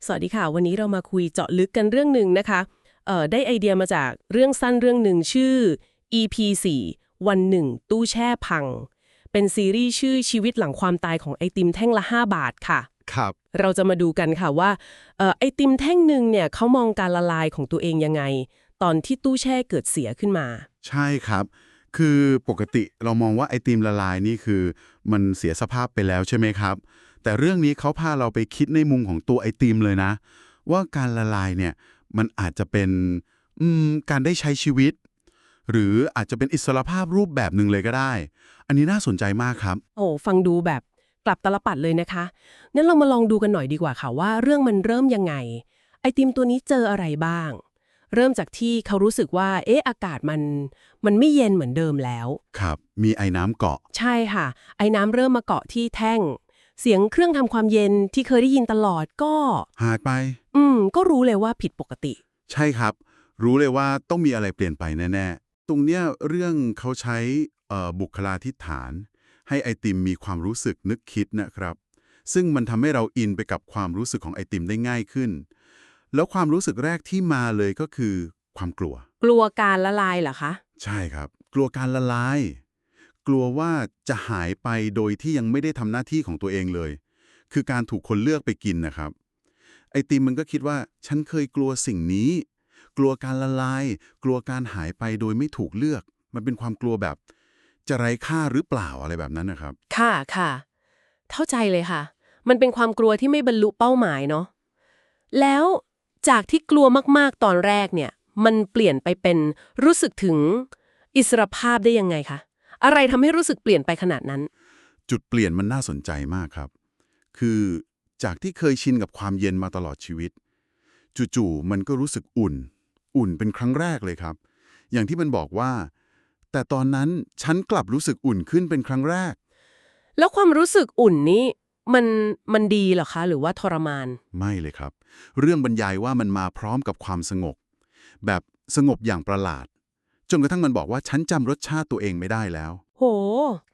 สวัสดีค่ะวันนี้เรามาคุยเจาะลึกกันเรื่องหนึ่งนะคะได้ไอเดียมาจากเรื่องสั้นเรื่องหนึ่งชื่อ EP 4วันหนึ่งตู้แช่พังเป็นซีรีส์ชื่อชีวิตหลังความตายของไอติมแท่งละ5 บาทค่ะครับเราจะมาดูกันค่ะว่าไอติมแท่งหนึ่งเนี่ยเขามองการละลายของตัวเองยังไงตอนที่ตู้แช่เกิดเสียขึ้นมาใช่ครับ คือปกติเรามองว่าไอติมละลายนี่คือมันเสียสภาพไปแล้วใช่ไหมครับ แต่เรื่องนี้เขาพาเราไปคิดในมุมของตัวไอติมเลยนะ ว่าการละลายเนี่ยมันอาจจะเป็นการได้ใช้ชีวิต หรืออาจจะเป็นอิสรภาพรูปแบบหนึ่งเลยก็ได้ อันนี้น่าสนใจมากครับ โอ้ฟังดูแบบกลับตลปัดเลยนะคะงั้นเรามาลองดูกันหน่อยดีกว่าค่ะว่าเรื่องมันเริ่มยังไงไอติมตัวนี้เจออะไรบ้างเริ่มจากที่เขารู้สึกว่าอากาศมันไม่เย็นเหมือนเดิมแล้วครับ มีไอ้น้ำเกาะใช่ค่ะไอ้น้ำเริ่มมาเกาะที่แท่งเสียงเครื่องทำความเย็นที่เคยได้ยินตลอดก็หายไป ก็รู้เลยว่าผิดปกติใช่ครับ รู้เลยว่าต้องมีอะไรเปลี่ยนไปแน่ๆ ตรงเนี้ยเรื่องเขาใช้บุคลาธิฐาน ให้ไอติมมีความรู้สึกนึกคิดนะครับ ซึ่งมันทำให้เราอินไปกับความรู้สึกของไอติมได้ง่ายขึ้น แล้วความรู้สึกแรกที่มาเลยก็คือความกลัว กลัวการละลายเหรอคะ ใช่ครับ กลัวการละลาย กลัวว่าจะหายไปโดยที่ยังไม่ได้ทำหน้าที่ของตัวเองเลย คือการถูกคนเลือกไปกินนะครับ ไอติมมันก็คิดว่าฉันเคยกลัวสิ่งนี้ กลัวการละลาย กลัวการหายไปโดยไม่ถูกเลือก มันเป็นความกลัวแบบจะไร้ค่าหรือเปล่าอะไรแบบนั้นนะครับ ค่ะค่ะเข้าใจเลยค่ะมันเป็นความกลัวที่ไม่บรรลุเป้าหมายเนาะแล้วจากที่กลัวมากๆตอนแรกเนี่ยมันเปลี่ยนไปเป็นรู้สึกถึงอิสรภาพได้ยังไงคะอะไรทำให้รู้สึกเปลี่ยนไปขนาดนั้นจุดเปลี่ยนมันน่าสนใจมากครับ คือจากที่เคยชินกับความเย็นมาตลอดชีวิต จู่ๆมันก็รู้สึกอุ่น อุ่นเป็นครั้งแรกเลยครับ อย่างที่มันบอกว่า แต่ตอนนั้นฉันกลับรู้สึกอุ่นขึ้นเป็นครั้งแรก แล้วความรู้สึกอุ่นนี้มันมันดีเหรอคะหรือว่าทรมานไม่เลยครับ เรื่องบรรยายว่ามันมาพร้อมกับความสงบ แบบสงบอย่างประหลาด จนกระทั่งมันบอกว่าฉันจำรสชาติตัวเองไม่ได้แล้ว โห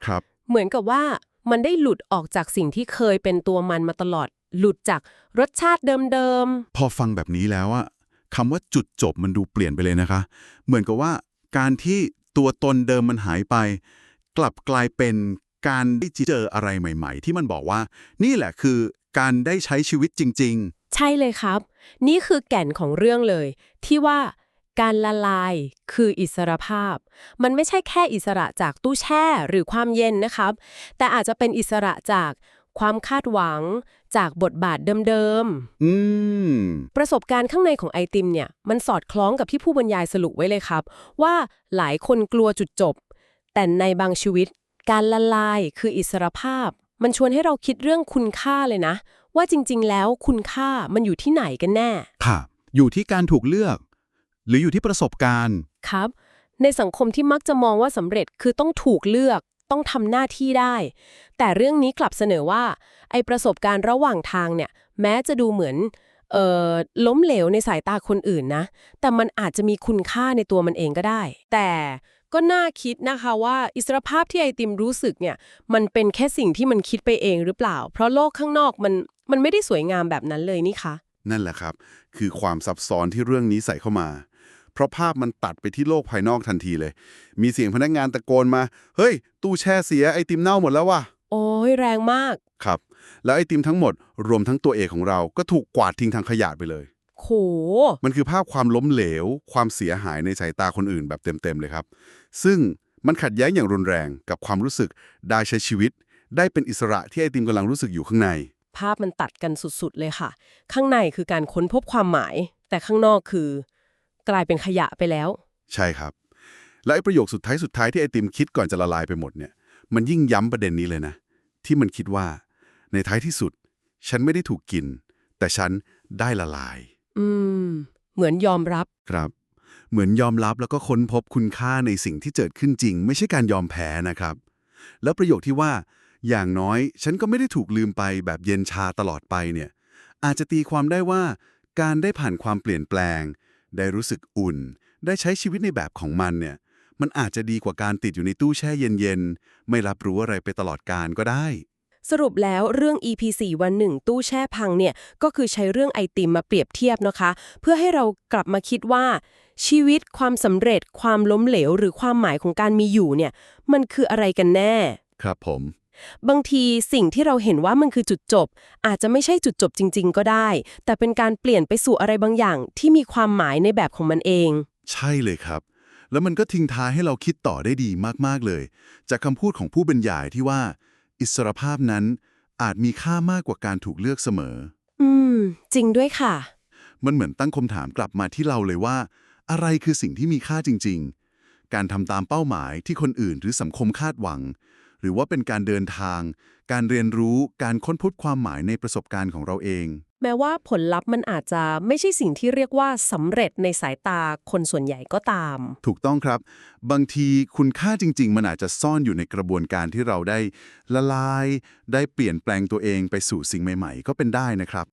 ครับ เหมือนกับว่ามันได้หลุดออกจากสิ่งที่เคยเป็นตัวมันมาตลอดหลุดจากรสชาติเดิมพอฟังแบบนี้แล้วอะคำว่าจุดจบมันดูเปลี่ยนไปเลยนะคะ เหมือนกับว่าการที่ตัวตนเดิมมันหายไป กลับกลายเป็นการได้เจออะไรใหม่ๆ ที่มันบอกว่า นี่แหละคือการได้ใช้ชีวิตจริงใช่เลยครับนี่คือแก่นของเรื่องเลยที่ว่าการละลายคืออิสรภาพมันไม่ใช่แค่อิสระจากตู้แช่หรือความเย็นนะครับแต่อาจจะเป็นอิสระจากความคาดหวังจากบทบาทเดิมๆประสบการณ์ข้างในของไอติมเนี่ยมันสอดคล้องกับที่ผู้บรรยายสรุปไว้เลยครับว่าหลายคนกลัวจุดจบแต่ในบางชีวิตการละลายคืออิสรภาพมันชวนให้เราคิดเรื่องคุณค่าเลยนะว่าจริงๆแล้วคุณค่ามันอยู่ที่ไหนกันแน่ค่ะ อยู่ที่การถูกเลือก หรืออยู่ที่ประสบการณ์ ครับในสังคมที่มักจะมองว่าสำเร็จคือต้องถูกเลือกต้องทำหน้าที่ได้แต่เรื่องนี้กลับเสนอว่าไอประสบการณ์ระหว่างทางเนี่ยแม้จะดูเหมือนล้มเหลวในสายตาคนอื่นนะแต่มันอาจจะมีคุณค่าในตัวมันเองก็ได้แต่ก็น่าคิดนะคะว่าอิสรภาพที่ไอติมรู้สึกเนี่ยมันเป็นแค่สิ่งที่มันคิดไปเองหรือเปล่าเพราะโลกข้างนอกมันไม่ได้สวยงามแบบนั้นเลยนี่คะนั่นแหละครับ คือความซับซ้อนที่เรื่องนี้ใส่เข้ามา เพราะภาพมันตัดไปที่โลกภายนอกทันทีเลย มีเสียงพนักงานตะโกนมา เฮ้ย ตู้แช่เสียไอติมเน่าหมดแล้วว่ะ โอ้ยแรงมากครับ แล้วไอติมทั้งหมดรวมทั้งตัวเอกของเราก็ถูกกวาดทิ้งทางขยะไปเลย โหมันคือภาพความล้มเหลว ความเสียหายในสายตาคนอื่นแบบเต็มๆเลยครับ ซึ่งมันขัดแย้งอย่างรุนแรงกับความรู้สึกได้ใช้ชีวิต ได้เป็นอิสระที่ไอติมกำลังรู้สึกอยู่ข้างใน ภาพมันตัดกันสุดๆเลยค่ะ ข้างในคือการค้นพบความหมาย แต่ข้างนอกคือกลายเป็นขยะไปแล้ว ใช่ครับ และไอ้ประโยคสุดท้ายที่ไอติมคิดก่อนจะละลายไปหมดเนี่ยมันยิ่งย้ำประเด็นนี้เลยนะ ที่มันคิดว่าในท้ายที่สุด ฉันไม่ได้ถูกกิน แต่ฉันได้ละลายอืม เหมือนยอมรับ ครับ เหมือนยอมรับแล้วก็ค้นพบคุณค่าในสิ่งที่เกิดขึ้นจริง ไม่ใช่การยอมแพ้นะครับ แล้วประโยคที่ว่าอย่างน้อยฉันก็ไม่ได้ถูกลืมไปแบบเย็นชาตลอดไปเนี่ยอาจจะตีความได้ว่าการได้ผ่านความเปลี่ยนแปลงได้รู้สึกอุ่น ได้ใช้ชีวิตในแบบของมันเนี่ยมันอาจจะดีกว่าการติดอยู่ในตู้แช่เย็นๆไม่รับรู้อะไรไปตลอดกาลก็ได้ สรุปแล้วเรื่อง EP 4วัน1ตู้แช่พังเนี่ยก็คือใช้เรื่องไอติมมาเปรียบเทียบนะคะ เพื่อให้เรากลับมาคิดว่าชีวิตความสำเร็จความล้มเหลวหรือความหมายของการมีอยู่เนี่ยมันคืออะไรกันแน่ ครับผม บางทีสิ่งที่เราเห็นว่ามันคือจุดจบอาจจะไม่ใช่จุดจบจริงๆก็ได้ แต่เป็นการเปลี่ยนไปสู่อะไรบางอย่างที่มีความหมายในแบบของมันเอง ใช่เลยครับ แล้วมันก็ทิ้งท้ายให้เราคิดต่อได้ดีมากๆเลย จากคำพูดของผู้บรรยายที่ว่า อิสรภาพนั้นอาจมีค่ามากกว่าการถูกเลือกเสมอ อืมจริงด้วยค่ะ มันเหมือนตั้งคำถามกลับมาที่เราเลยว่า อะไรคือสิ่งที่มีค่าจริงๆ การทำตามเป้าหมายที่คนอื่นหรือสังคมคาดหวัง หรือว่าเป็นการเดินทาง การเรียนรู้การค้นพบความหมายในประสบการณ์ของเราเอง แม้ว่าผลลัพธ์มันอาจจะไม่ใช่สิ่งที่เรียกว่าสำเร็จในสายตาคนส่วนใหญ่ก็ตาม ถูกต้องครับ บางทีคุณค่าจริงๆ มันอาจจะซ่อนอยู่ในกระบวนการที่เราได้ละลาย ได้เปลี่ยนแปลงตัวเองไปสู่สิ่งใหม่ๆ ก็เป็นได้นะครับ